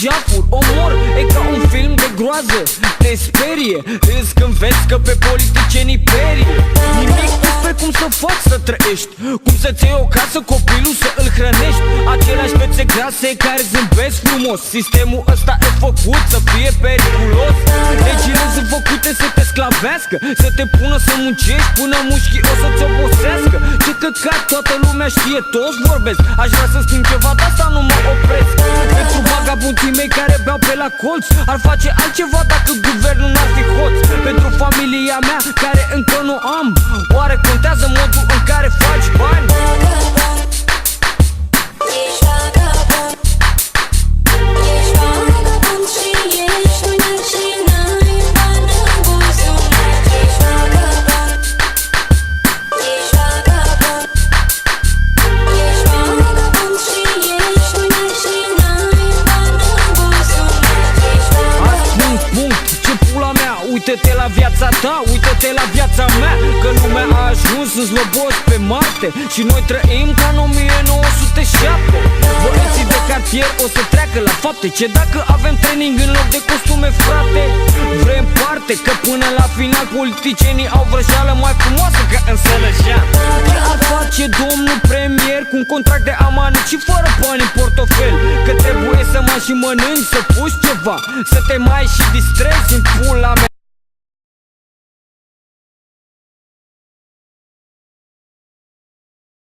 jafuri, omor, e ca un film de groază. Te sperie, râzi când vezi că pe politicienii perie. Nimic despre cum să faci să trăiești, cum să-ți iei o casă, copilul să îl hrănești. Aceleași fețe grase care zâmbesc frumos. Sistemul ăsta e făcut să fie periculos. Legile sunt făcute să te sclavească, să te pună să muncești până mușchii o să-ți obosească. Ce căcat, toată lumea știe, toți vorbesc. Aș vrea să schimb ceva, dar asta nu mă opresc. Pentru vagabunții mei care beau pe la colț, ar face altceva dacă guvernul n-ar fi hoț. Pentru familia mea care încă nu am, oare contează modul în care faci bani? Ești vagabond, ești vagabond și ești tânăr și n-ai bani în buzunar. Ești vagabond, ești vagabond, ești vagabond și ești tânăr și n-ai bani în buzunar. Ești vagabond. Punct, ce pula mea, uite-te la viața ta, uite-te la viața mea. Că lumea a ajuns să slăboși pe Marte și noi trăim ca în 1907. Băieții de cartier o să treacă la fapte. Ce dacă avem training în loc de costume, frate? Vrem parte, că până la final politicienii au vrăjeală mai frumoasă ca în Sălășan. Ce ar face domnul premier cu un contract de amanit și fără bani în portofel? Că trebuie să mai și mănânci, să puși ceva, să te mai și distrezi în pula mea.